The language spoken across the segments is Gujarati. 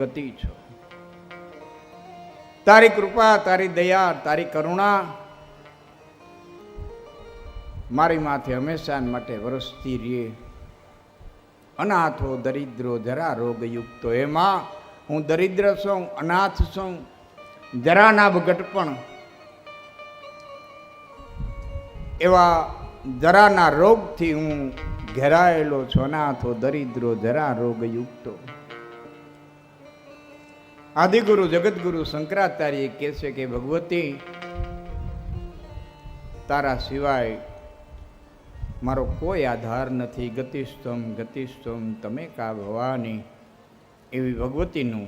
ગતિ છો. તારી કૃપા, તારી દયા, તારી કરુણા મારી માથે હંમેશા માટે વરસતી રહે. અનાથો દરિદ્રો જરા રોગયુક્તો, એમાં હું દરિદ્ર છું, અનાથ છું, જરા ના ઘટપણ એવા જરાના રોગથી હું ઘેરાયેલો છું. અનાથો દરિદ્રો જરા રોગયુક્તો. આદિગુરુ જગતગુરુ શંકરાચાર્ય કહે છે કે ભગવતી, તારા સિવાય મારો કોઈ આધાર નથી. ગતિસ્તમ ગતિસ્તમ તમે કા ભવાની. એવી ભગવતીનું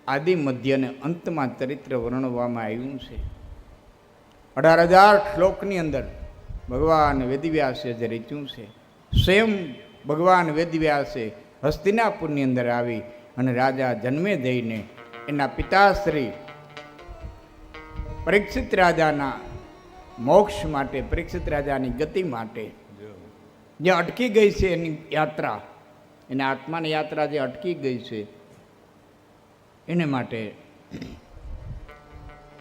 આદિ મધ્ય અને અંતમાં ચરિત્ર વર્ણવવામાં આવ્યું છે. 18,000 શ્લોકની અંદર ભગવાન વેદવ્યાસે જે રચ્યું છે, સ્વયં ભગવાન વેદવ્યાસે હસ્તિનાપુરની અંદર આવી અને રાજા જન્મે જઈને એના પિતાશ્રી પરીક્ષિત રાજાના મોક્ષ માટે, પરીક્ષિત રાજાની ગતિ માટે જે અટકી ગઈ છે એની યાત્રા, એના આત્માની યાત્રા જે અટકી ગઈ છે એને માટે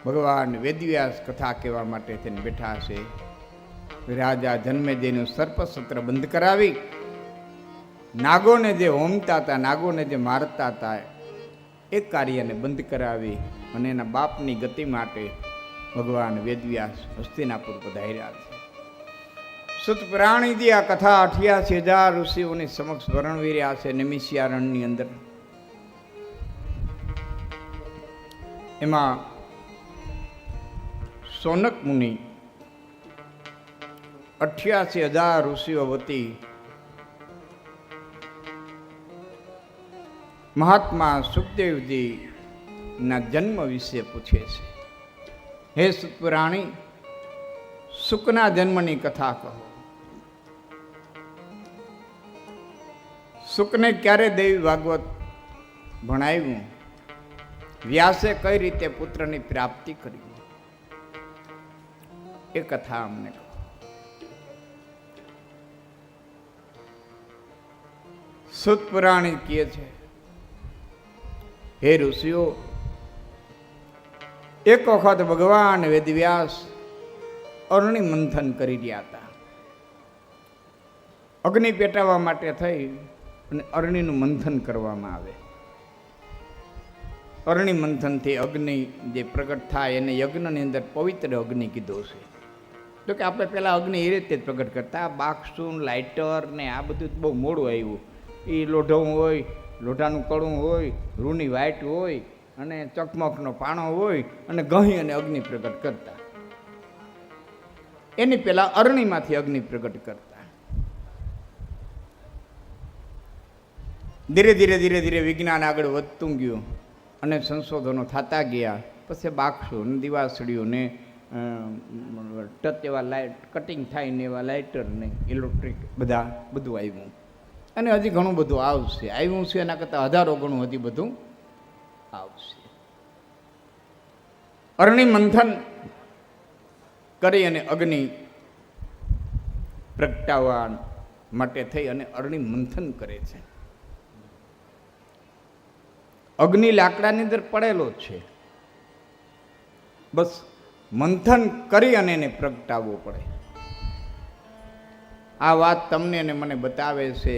ભગવાન વેદવ્યાસ કથા કહેવા માટે તેને બેઠા છે. રાજા જન્મેજયનું સર્પસત્ર બંધ કરાવી, નાગોને જે હોમતા હતા, નાગોને જે મારતા હતા, એ કાર્યને બંધ કરાવી અને એના બાપની ગતિ માટે ભગવાન વેદવ્યાસ હસ્તિનાપુર પધાર્યા છે. સુતપુરાણીજી આ કથા 88,000 ઋષિઓની સમક્ષ વર્ણવી રહ્યા છે નિમિષારણ્યની અંદર. એમાં સોનક મુનિ 88,000 ઋષિઓ વતી મહાત્મા સુખદેવજી ના જન્મ વિશે પૂછે છે. હે સુતપુરાણી, સુકના જન્મની કથા કહો. સુકને ક્યારે દેવી ભાગવત ભણાવ્યું, વ્યાસે કઈ રીતે પુત્રની પ્રાપ્તિ કરી, એ કથા અમને કહો. સુતપુરાણી કહે છે, હે ઋષિઓ, એક વખત ભગવાન વેદવ્યાસ અરણી મંથન કરી રહ્યા હતા. અગ્નિ પેટાવવા માટે થઈ અને અરણીનું મંથન કરવામાં આવે. અરણી મંથનથી અગ્નિ જે પ્રગટ થાય એને યજ્ઞની અંદર પવિત્ર અગ્નિ કીધો છે. તો કે આપણે પહેલાં અગ્નિ એ રીતે જ પ્રગટ કરતા, બાકસુન, લાઇટર ને આ બધું બહુ મોડું આવ્યું. એ લોઢવું હોય, લોઢાનું કડું હોય, રૂની વાઈટ હોય અને ચકમકનો પાણો હોય અને ઘહી અને અગ્નિ પ્રગટ કરતા. એની પહેલા અરણીમાંથી અગ્નિ પ્રગટ કરતા. ધીરે ધીરે ધીરે ધીરે વિજ્ઞાન આગળ વધતું ગયું અને સંશોધનો થતા ગયા. પછી બાકસું, દિવાસળીઓ ને ટચ એવા લાઇટ કટિંગ થાય ને એવા લાઇટર ને ઇલેક્ટ્રિક બધું આવ્યું. અને હજી ઘણું બધું આવશે, આવ્યું છે એના કરતાં હજારો ગણું હજી બધું આવશે. અરણી મંથન કરી અને અગ્નિ પ્રગટાવવા માટે થઈ અને અરણી મંથન કરે છે. અગ્નિ લાકડાની અંદર પડેલો છે, બસ મંથન કરી અને એને પ્રગટાવવો પડે. આ વાત તમને અને મને બતાવે છે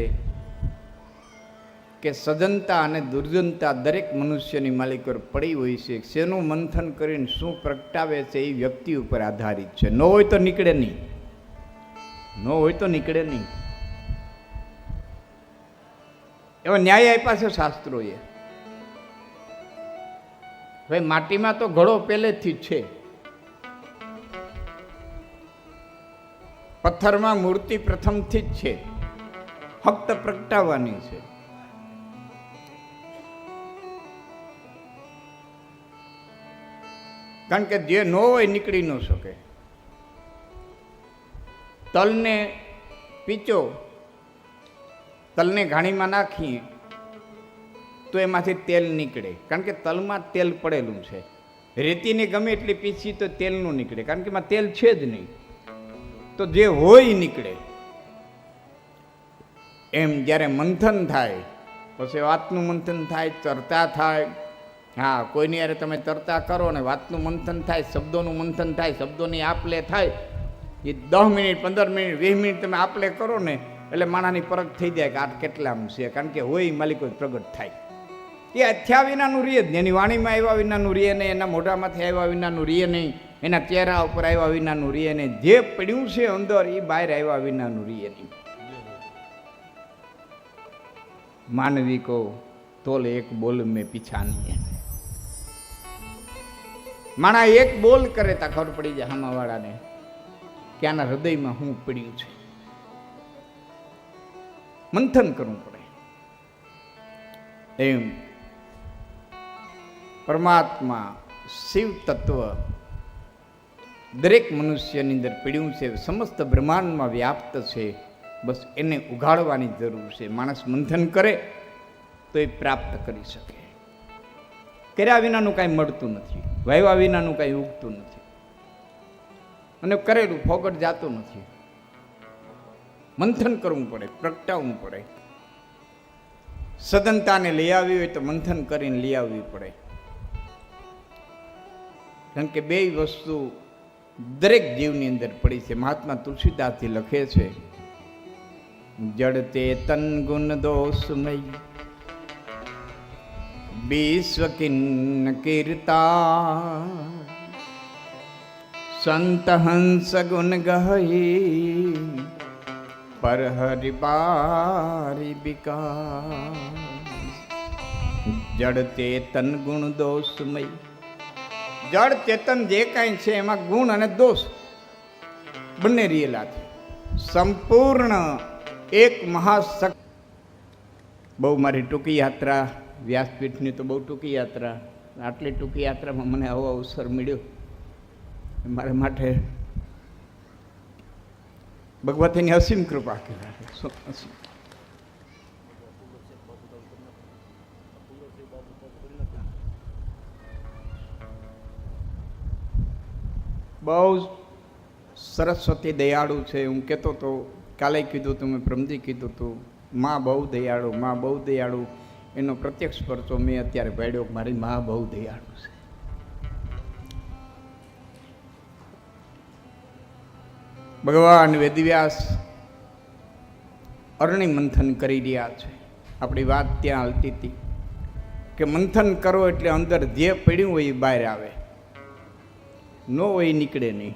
કે સજનતા અને દુર્જનતા દરેક મનુષ્યની માલિક પર પડી હોય છે. શેનું મંથન કરીને શું પ્રગટાવે છે એ વ્યક્તિ ઉપર આધારિત છે. ન હોય તો નીકળે નહીં, ન હોય તો નીકળે નહીં. એવા ન્યાય આપ્યા છે શાસ્ત્રોએ. ભાઈ માટીમાં તો ઘડો પહેલેથી જ છે, પથ્થરમાં મૂર્તિ પ્રથમથી જ છે, ફક્ત પ્રગટાવવાની છે. કારણ કે જે ન હોય નીકળી ન શકે. તલને પીચો, તલને ઘાણીમાં નાખીએ તો એમાંથી તેલ નીકળે, કારણ કે તલમાં તેલ પડેલું છે. રેતીને ગમે એટલી પીછી તો તેલનું નીકળે, કારણ કે એમાં તેલ છે જ નહીં. તો જે હોય નીકળે. એમ જ્યારે મંથન થાય પછી વાતનું મંથન થાય, ચર્ચા થાય. હા, કોઈની યારે તમે ચર્ચા કરો ને વાતનું મંથન થાય, શબ્દોનું મંથન થાય, શબ્દોની આપલે થાય. એ 10 મિનિટ 15 મિનિટ 20 મિનિટ તમે આપલે કરો ને એટલે માણાની પરખ થઈ જાય કે આ કેટલામ છે, કારણ કે હોય માલિકો પ્રગટ થાય. એ અથ્યા વિનાનું રીએ જ, એની વાણીમાં આવ્યા વિનાનું રીએ નહીં, એના મોઢામાંથી આવ્યા વિનાનું રીએ નહીં, એના ચહેરા ઉપર આવ્યા વિનાનું રીએ નહીં. જે પડ્યું છે અંદર એ બહાર આવ્યા વિનાનું રીએ નહીં. માનવી કો તોલ એક બોલ મેં પીછા નહીં. માણા એક બોલ કરે તા ખબર પડી જાય હામાવાળાને કે આના હૃદયમાં શું પડ્યું છે. મંથન કરવું પડે. એમ પરમાત્મા શિવ તત્વ દરેક મનુષ્યની અંદર પડ્યું છે, સમસ્ત બ્રહ્માંડમાં વ્યાપ્ત છે. બસ એને ઉઘાડવાની જરૂર છે. માણસ મંથન કરે તો એ પ્રાપ્ત કરી શકે. કર્યા વિનાનું કાંઈ મળતું નથી, વાવ્યા વિનાનું કાંઈ ઉગતું નથી, અને કરેલું ફોગટ જાતું નથી. મંથન કરવું પડે, પ્રગટાવવું પડે. સદનતાને લઈ આવી હોય તો મંથન કરીને લઈ આવવી પડે. કારણ કે બે વસ્તુ દરેક જીવની અંદર પડી છે. મહાત્મા તુલસીદાસજી લખે છે, જડતે તન ગુણ દોષમય વિશ્વ કિન્ન કીર્તા સંત હંસ ગુણ ગહી પર હરિ બારી બિકા. જડ ચેતન ગુણ દોષમય. જડ ચેતન જે કાંઈ છે એમાં ગુણ અને દોષ બંને રીયેલા છે. સંપૂર્ણ એક મહાશક્તિ. બહુ મારી ટૂંકી યાત્રા, વ્યાસપીઠની તો બહુ ટૂંકી યાત્રા, આટલી ટૂંકી યાત્રામાં મને આવો અવસર મળ્યો. મારા માટે ભગવતીની અસીમ કૃપા કહેવાય. બહુ સરસ્વતી દયાળુ છે. હું કહેતો તો, કાલે કીધું તું, મેં પ્રમજી કીધું તું, માં બહુ દયાળુ, માં બહુ દયાળુ. એનો પ્રત્યક્ષ પરચો મેં અત્યારે પાડ્યો. મારી માં બહુ દયાળુ છે. ભગવાન વેદવ્યાસ અરણી મંથન કરી રહ્યા છે. આપણી વાત ત્યાં હાલતી હતી કે મંથન કરો એટલે અંદર જે પડ્યું હોય એ બહાર આવે, ન હોય નીકળે નહીં.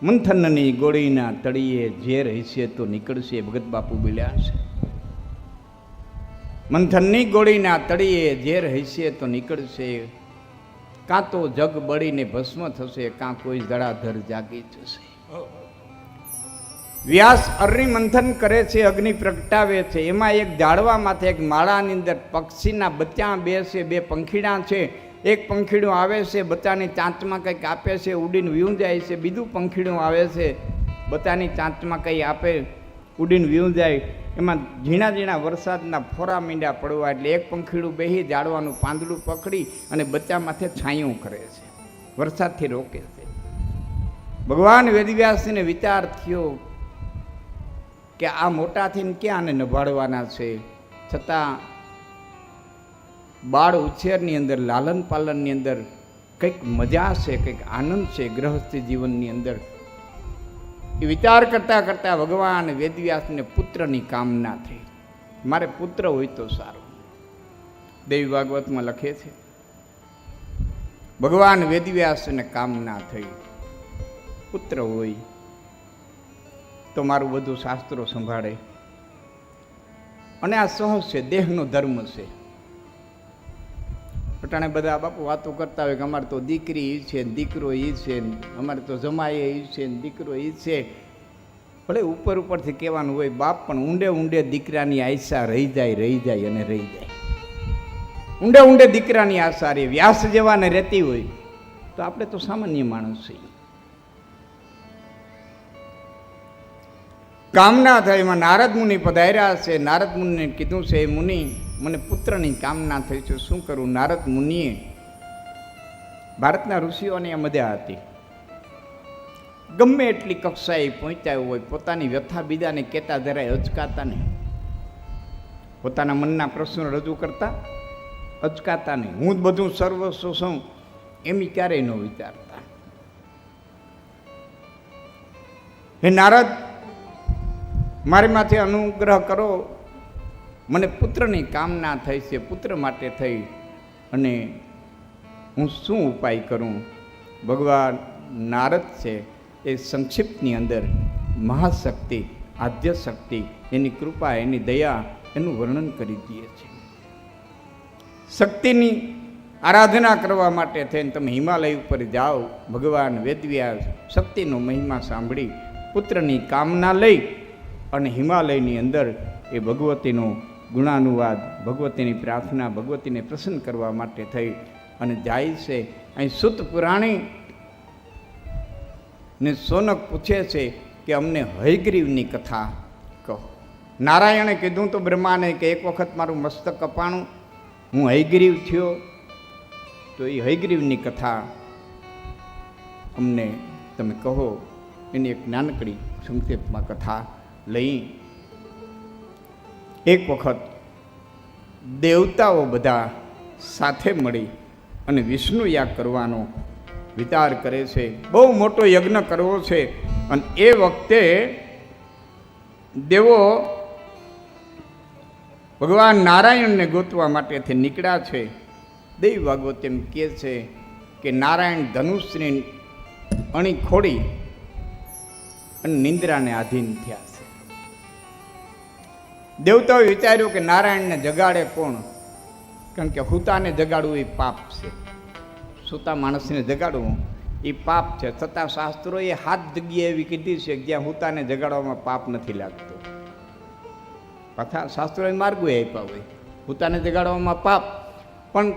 મંથનની ગોળીના તળિયે ઝેર હશે તો નીકળશે, ભગત બાપુ બોલ્યા છે. મંથનની ગોળીના તળિયે ઝેર હશે તો નીકળશે. કાં તો જગ બળીને ભસ્મ થશે, કાં કોઈ જળાધર જાગી જશે. વ્યાસ અરણી મંથન કરે છે, અગ્નિ પ્રગટાવે છે. એમાં એક ઝાડવા માથે એક માળાની અંદર પક્ષીના બચ્ચા બે છે, બે પંખીડા છે. એક પંખીડું આવે છે, બચ્ચાની ચાંચમાં કંઈક આપે છે, ઉડીને વ્યું જાય છે. બીજું પંખીડું આવે છે, બચ્ચાની ચાંચમાં કંઈ આપે, ઉડીને વ્યું જાય. એમાં ઝીણા ઝીણા વરસાદના ફોરા મીંડા પડવા એટલે એક પંખીડું બેહી ઝાડવાનું પાંદડું પકડી અને બચ્ચા માથે છાંયું કરે છે, વરસાદથી રોકે છે. ભગવાન વેદવ્યાસને વિચાર થયો કે આ મોટા થઈને ક્યાં આને નભાડવાના છે. છતાં બાળ ઉછેરની અંદર, લાલન પાલનની અંદર કંઈક મજા છે, કંઈક આનંદ છે ગૃહસ્થી જીવનની અંદર. એ વિચાર કરતાં કરતાં ભગવાન વેદવ્યાસને પુત્રની કામના થઈ. મારે પુત્ર હોય તો સારું. દેવી ભાગવતમાં લખે છે, ભગવાન વેદવ્યાસને કામના થઈ, પુત્ર હોય તો મારું બધું શાસ્ત્રો સંભાળે. અને આ સહજ છે, દેહનો ધર્મ છે. પટાણે બધા બાપુ વાતો કરતા હોય કે અમારે તો દીકરી એ છે, દીકરો એ છે, અમારે તો જમાઈ એ છે, દીકરો એ છે. ભલે ઉપર ઉપરથી કહેવાનું હોય બાપ, પણ ઊંડે ઊંડે દીકરાની આશા રહી જાય અને રહી જાય. ઊંડે ઊંડે દીકરાની આશા રે. વ્યાસ જેવાને રહેતી હોય તો આપણે તો સામાન્ય માણસ છીએ. કામના થઈ. એમાં નારદ મુનિ પધાર્યા છે. નારદ મુનિને કીધું છે, મુનિ મને પુત્રની કામના થઈ છે, શું કરું? નારદ મુનિએ, ભારતના ઋષિઓની આ મજા હતી, ગમે એટલી કક્ષાએ પહોંચ્યા હોય પોતાની વ્યથા બીજાને કહેતા જરાય અચકાતા નહીં. પોતાના મનના પ્રશ્નો રજૂ કરતા અચકાતા નહીં. હું જ બધું સર્વસ્વ છું એમ ક્યારેય ન વિચારતા. હે નારદ, મારી માથે અનુગ્રહ કરો, મને પુત્રની કામના થઈ છે, પુત્ર માટે થઈ, અને હું શું ઉપાય કરું? ભગવાન નારદ છે એ સંક્ષિપ્તની અંદર મહાશક્તિ, આદ્ય શક્તિ, એની કૃપા, એની દયા, એનું વર્ણન કરી દે છે. શક્તિની આરાધના કરવા માટે થઈને તમે હિમાલય ઉપર જાઓ. ભગવાન વેદવ્યાસ શક્તિનો મહિમા સાંભળી પુત્રની કામના લઈ અને હિમાલયની અંદર એ ભગવતીનો ગુણાનુવાદ, ભગવતીની પ્રાર્થના, ભગવતીને પ્રસન્ન કરવા માટે થઈ અને જાય છે. અહીં સુત પુરાણી ને સોનક પૂછે છે કે અમને હયગ્રીવની કથા કહો. નારાયણે કીધું તો બ્રહ્માને કે એક વખત મારું મસ્તક કપાણું, હું હયગ્રીવ થયો, તો એ હયગ્રીવની કથા અમને તમે કહો. એની એક નાનકડી સંક્ષેપમાં કથા લઈ. એક વખત દેવતાઓ બધા સાથે મળી અને વિષ્ણુ યાગ કરવાનો વિચાર કરે છે. બહુ મોટો યજ્ઞ કરવો છે. અને એ વખતે દેવો ભગવાન નારાયણને ગોતવા માટેથી નીકળ્યા છે. દેવી ભાગવત એમ કહે છે કે નારાયણ ધનુષની અણી ખોડી અને નિંદ્રાને આધીન થયા છે. દેવતાઓએ વિચાર્યું કે નારાયણને જગાડે કોણ? કારણ કે હુતાને જગાડવું એ પાપ છે. સૂતા માણસને જગાડવું એ પાપ છે. છતાં શાસ્ત્રોએ 7 જગ્યાએ એવી કીધી છે જ્યાં હુતાને જગાડવામાં પાપ નથી લાગતું. પાછા શાસ્ત્રોએ માર્ગો આપ્યા હોય હુતાને જગાડવામાં પાપ, પણ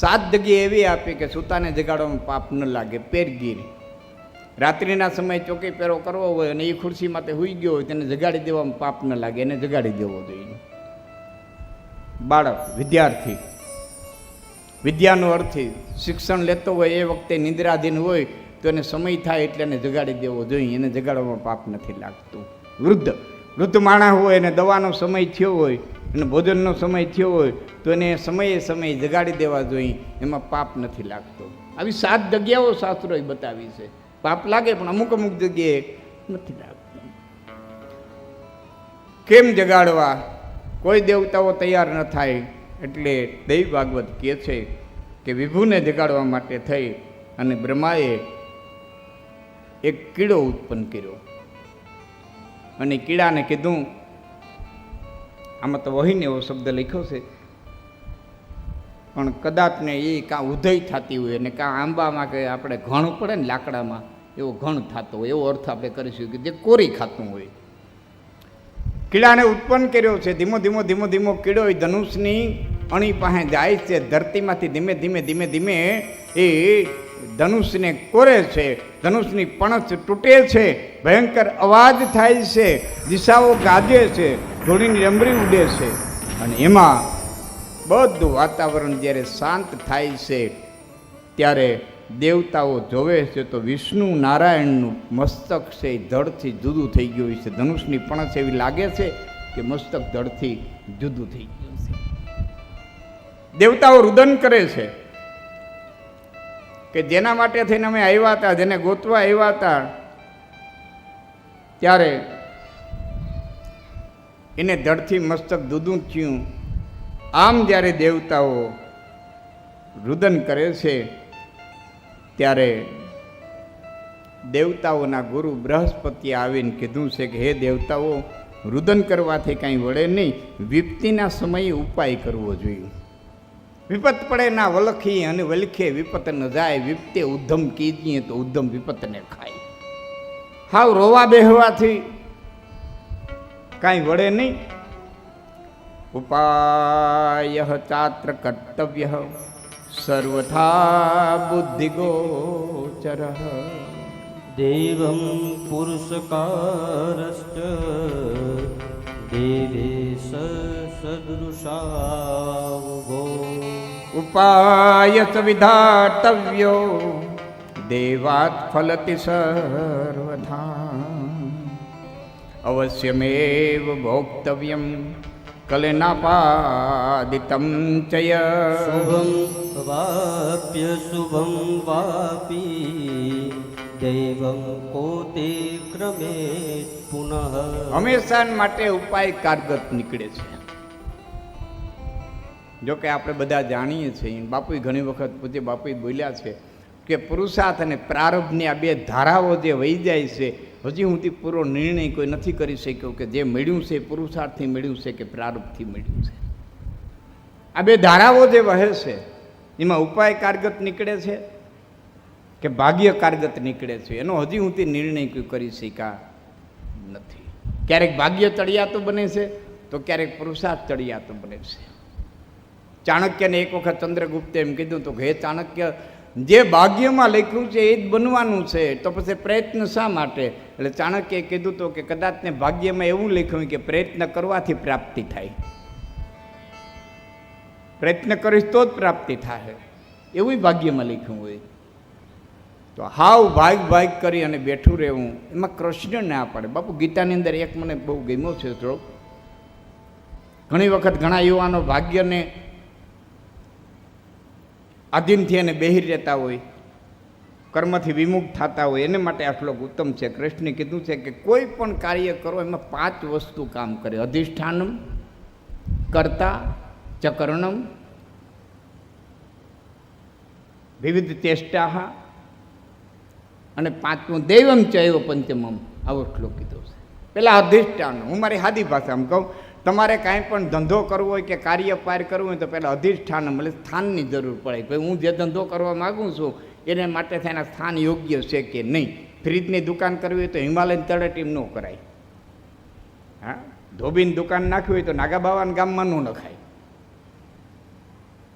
7 જગ્યાએ એવી આપી કે સૂતાને જગાડવામાં પાપ ન લાગે. પેરગીર, રાત્રિના સમયે ચોકી પેરો કરવો હોય અને એ ખુરશીમાં તે સૂઈ ગયો હોય તેને જગાડી દેવામાં પાપ ન લાગે, એને જગાડી દેવો જોઈએ. બાળક, વિદ્યાર્થી, વિદ્યાનો અર્થી શિક્ષણ લેતો હોય એ વખતે નિંદ્રાધીન હોય તો એને સમય થાય એટલે એને જગાડી દેવો જોઈએ, એને જગાડવામાં પાપ નથી લાગતું. વૃદ્ધ માણસ હોય એને દવાનો સમય થયો હોય અને ભોજનનો સમય થયો હોય તો એને સમયે જગાડી દેવા જોઈએ, એમાં પાપ નથી લાગતો. આવી 7 જગ્યાઓ શાસ્ત્રોએ બતાવી છે. પાપ લાગે પણ અમુક જગ્યાએ નથી લાગતું. કેમ જગાડવા? કોઈ દેવતાઓ તૈયાર ન થાય એટલે દેવી ભાગવત કહે છે કે વિભુને જગાડવા માટે થઈ અને બ્રહ્માએ એક કીડો ઉત્પન્ન કર્યો અને કીડાને કીધું, આમાં તો વહીને એવો શબ્દ લખ્યો છે પણ કદાચ ને એ કાં ઉધઈ થતી હોય અને કાં આંબામાં કે આપણે ઘણ પડે ને લાકડામાં એવો ઘણ થતો હોય, એવો અર્થ આપણે કરીશું કે જે કોરી ખાતું હોય. કીડાને ઉત્પન્ન કર્યો છે. ધીમો ધીમો કીડો એ ધનુષની અણી પાસે જાય છે. ધરતીમાંથી ધીમે ધીમે એ ધનુષને કોરે છે. ધનુષની પણછ તૂટે છે. ભયંકર અવાજ થાય છે. દિશાઓ ગાજે છે. ધૂળીની રમરી ઉડે છે. અને એમાં બધું વાતાવરણ જ્યારે શાંત થાય છે ત્યારે દેવતાઓ જોવે છે તો વિષ્ણુ નારાયણનું મસ્તક છે એ ધડથી જુદું થઈ ગયું છે. ધનુષની પણછ એવી લાગે છે કે મસ્તક ધડથી જુદું થઈ ગયું છે. દેવતાઓ રુદન કરે છે કે જેના માટે થઈને અમે આવ્યા હતા, જેને ગોતવા આવ્યા હતા, ત્યારે એને ધડથી મસ્તક જુદું થયું. આમ જ્યારે દેવતાઓ રુદન કરે છે ત્યારે દેવતાઓના ગુરુ બૃહસ્પતિએ આવીને કીધું છે કે હે દેવતાઓ, રુદન કરવાથી કાંઈ વળે નહીં, વિપત્તિના સમયે ઉપાય કરવો જોઈએ. વિપત પડે ના વલખી અને વલખે વિપત ન જાય, વિપતે ઉદ્ધમ કીજીએ તો ઉદ્ધમ વિપતને ખાય. હાવ રોવા બેહવાથી કાંઈ વળે નહીં. ઉપાય ચાત્ર કર્તવ્ય સર્વથા બુદ્ધિગોચર દેવં પુરુષકારશ્ચ દેવેશ સદૃશાવો. ઉપાય ચ વિધાતવ્યો દેવાત ફલતિ સર્વથા. અવશ્યમેવ ભોક્તવ્યમ કલેનાપાદિતમ ચય શુભમ વાપ્ય શુભમ વાપી દૈવમ કોતે ક્રમે પુનઃ. હંમેશા માટે ઉપાય કારગત નીકળે છે. જો કે આપણે બધા જાણીએ છીએ, બાપુએ ઘણી વખત પૂજ્ય બાપુએ બોલ્યા છે કે પુરુષાર્થ અને પ્રારબ્ધની આ બે ધારાઓ જે વહી જાય છે, હજી સુધી પૂરો નિર્ણય કોઈ નથી કરી શક્યો કે જે મળ્યું છે પુરુષાર્થથી મળ્યું છે કે પ્રારબ્ધથી મળ્યું છે. આ બે ધારાઓ જે વહે છે એમાં ઉપાય કારગત નીકળે છે કે ભાગ્ય કારગત નીકળે છે, એનો હજી સુધી નિર્ણય કોઈ કરી શક્યા નથી. ક્યારેક ભાગ્ય તળિયાતું બને છે તો ક્યારેક પુરુષાર્થ તળિયાતું બને છે. ચાણક્યને એક વખત ચંદ્રગુપ્તે એમ કીધું તો કે હે ચાણક્ય, જે ભાગ્યમાં લખ્યું છે એ જ બનવાનું છે, તો પછી પ્રયત્ન શા માટે? એટલે ચાણક્યએ કીધું તો કે કદાચ ને ભાગ્યમાં એવું લખ્યું કે પ્રયત્ન કરવાથી પ્રાપ્તિ થાય, પ્રયત્ન કરીશ તો જ પ્રાપ્તિ થાય, એવું ભાગ્યમાં લખ્યું હોય. તો હાવ ભાગ કરી અને બેઠું રહેવું એમાં કૃષ્ણ ના પડે. બાપુ ગીતાની અંદર એક મને બહુ ગમ્યો છે શ્લોક. ઘણી વખત ઘણા યુવાનો ભાગ્યને આધીનથી એને બેહી રહેતા હોય, કર્મથી વિમુખ થતા હોય, એને માટે આ શ્લોક ઉત્તમ છે. કૃષ્ણે કીધું છે કે કોઈ પણ કાર્ય કરો એમાં 5 વસ્તુ કામ કરે: અધિષ્ઠાનમ, કર્તા, ચકરણમ, વિવિધ ચેષ્ટા અને 5મું દૈવમ ચૈવ પંચમમ. આવો શ્લોક કીધો છે. પેલા અધિષ્ઠાન. હું મારી સાદી ભાષામાં કહું, તમારે કાંઈ પણ ધંધો કરવો હોય કે કાર્ય પાર કરવું હોય તો પહેલાં અધિષ્ઠાન એટલે સ્થાનની જરૂર પડે. ભાઈ હું જે ધંધો કરવા માગું છું એને માટે થઈને સ્થાન યોગ્ય છે કે નહીં. ફ્રીજની દુકાન કરવી હોય તો હિમાલયન તળેટીમ ન કરાય. હા, ધોબીની દુકાન નાખવી હોય તો નાગાબાવાના ગામમાં ન નખાય.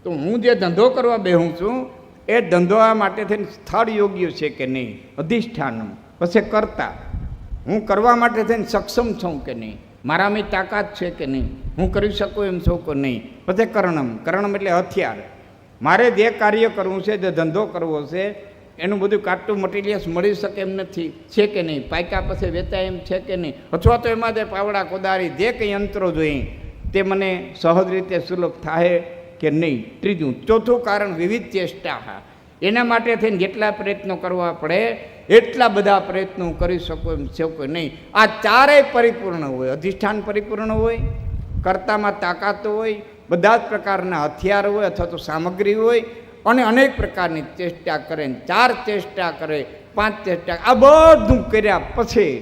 તો હું જે ધંધો કરવા બેહું છું એ ધંધો માટે થઈને સ્થળ યોગ્ય છે કે નહીં, અધિષ્ઠાનમ. પછી કરતા, હું કરવા માટે થઈને સક્ષમ છું કે નહીં, મારામાં તાકાત છે કે નહીં, હું કરી શકું એમ છું કે નહીં. પછી કરણમ. કરણમ એટલે હથિયાર. મારે જે કાર્ય કરવું છે, જે ધંધો કરવો છે એનું બધું કાટું મટીરિયલ્સ મળી શકે એમ નથી, છે કે નહીં, પાયકા પછી વેચાય એમ છે કે નહીં, અથવા તો એમાં જે પાવડા કોદારી જે કંઈ યંત્રો જોઈએ તે મને સહજ રીતે સુલભ થાય કે નહીં. ત્રીજું, ચોથું કારણ વિવિધ ચેષ્ટા. એના માટે થઈને જેટલા પ્રયત્નો કરવા પડે એટલા બધા પ્રયત્નો કરી શકો એમ છે કે નહીં. આ ચારેય પરિપૂર્ણ હોય. અધિષ્ઠાન પરિપૂર્ણ હોય, કર્તામાં તાકાત હોય, બધા જ પ્રકારના હથિયાર હોય અથવા તો સામગ્રી હોય, અને અનેક પ્રકારની ચેષ્ટા કરે. 4 ચેષ્ટા કરે, 5 ચેષ્ટા, આ બધું કર્યા પછી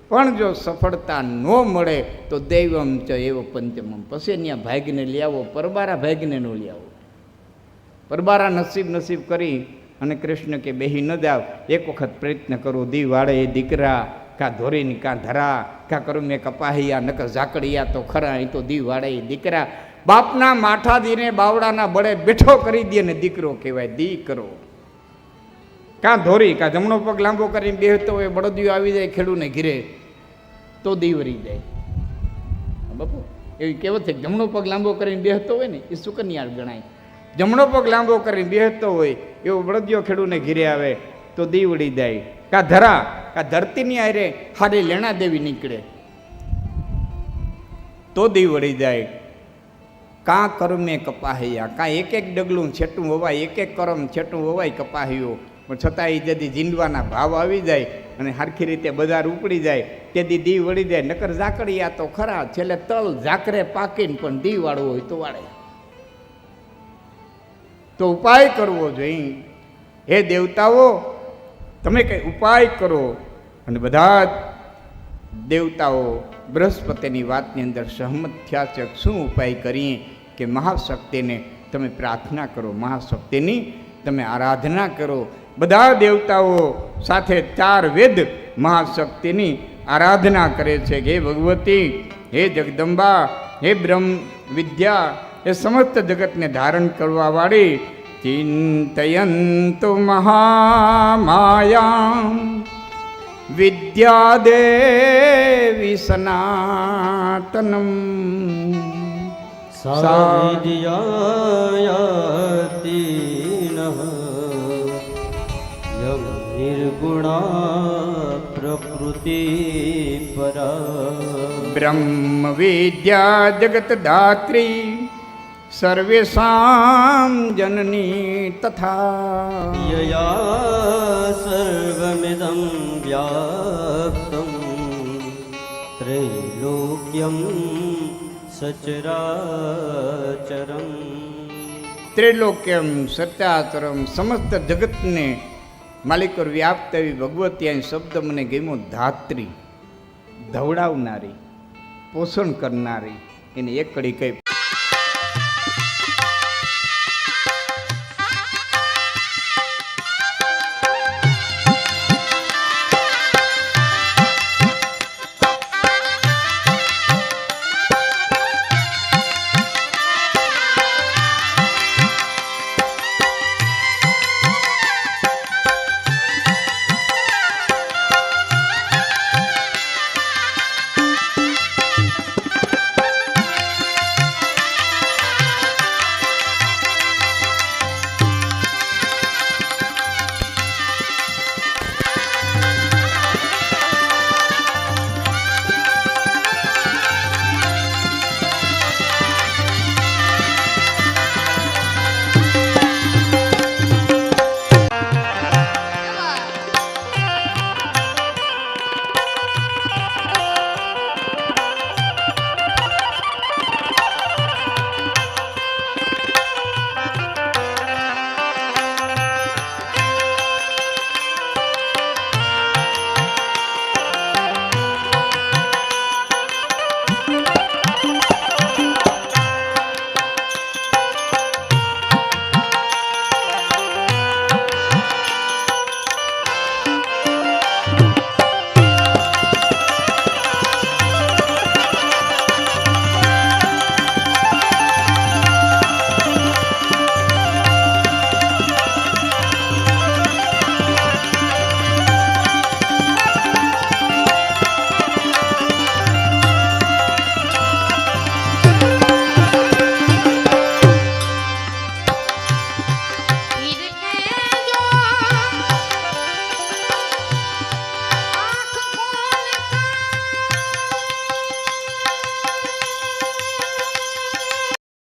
પણ જો સફળતા ન મળે તો દૈવમ ચ એવો પંચમમ. પછી ત્યાં ભાગ્યને લઈ આવો, પરબારા ભાગ્યને ન લઈ આવો. પરબારા નસીબ કરી અને કૃષ્ણ કે બેહી ન જાવ, એક વખત પ્રયત્ન કરો. દી વાળે એ દીકરા, કાં ધોરીને કાં ધરા, કાં કરું મેં કપાહિયા નકર ઝાકડિયા તો ખરા, એ તો દી વાળે એ દીકરા. બાપના માથા દીને બાવડાના બળે બેઠો કરી દે ને દીકરો કહેવાય. દીકરો કાં ધોરી, કાં જમણો પગ લાંબો કરીને બેહતો હોય, બળદિયો આવી જાય ખેડૂને ઘીરે તો દી વરી જાય. બાપુ એવી કહેવત છે, જમણો પગ લાંબો કરીને બેહતો હોય ને એ સુકન્યાળ ગણાય. જમણો પગ લાંબો કરીને બેહતો હોય એવો બળદિયો ખેડૂને ઘીરે આવે તો દી વળી જાય. કાં ધરા, કાં ધરતીની આરે હારી લેણા દેવી નીકળે તો દી વળી જાય. કાં કર્મે કપાહૈયા, કાં એક ડગલું છેટું હોવાય, એક કરમ છેટું હોવાય કપાહ્યો, પણ છતાં એ જદી જીંડવાના ભાવ આવી જાય અને સરખી રીતે બજાર ઉપડી જાય તેથી દી વળી જાય. નકર ઝાકડિયા તો ખરા, છેલ્લે તલ ઝાકરે પાકીને પણ દી વાળવો હોય તો વાળે. તો ઉપાય કરવો જોઈએ. હે દેવતાઓ, તમે કંઈ ઉપાય કરો. અને બધા જ દેવતાઓ બૃહસ્પતિની વાતની અંદર સહમત થયા છે. શું ઉપાય કરીએ કે મહાશક્તિને તમે પ્રાર્થના કરો, મહાશક્તિની તમે આરાધના કરો. બધા દેવતાઓ સાથે 4 વેદ મહાશક્તિની આરાધના કરે છે. હે ભગવતી, હે જગદંબા, હે બ્રહ્મ વિદ્યા, એ સમસ્ત જગતને ધારણ કરવાવાળી ચિંતયંતુ મહામાયા વિદ્યાદેવી સનાતનમ સાવિદ્યાયાતિ નિર્ગુણા પ્રકૃતિ પરા બ્રહ્મ વિદ્યા જગત દાત્રી સર્વેષાં જનની તથા યયા સર્વમિદં વ્યાપ્તં ત્રૈલોક્યં સચરાચરં. ત્રિલોક્યમ સત્યાચરમ સમસ્ત જગતને માલિકોર વ્યાપ્ત એવી ભગવતી અહીં શબ્દ મને ગમ્યો. ધાત્રી, ધવડાવનારી, પોષણ કરનારી, એની એક કડી કઈ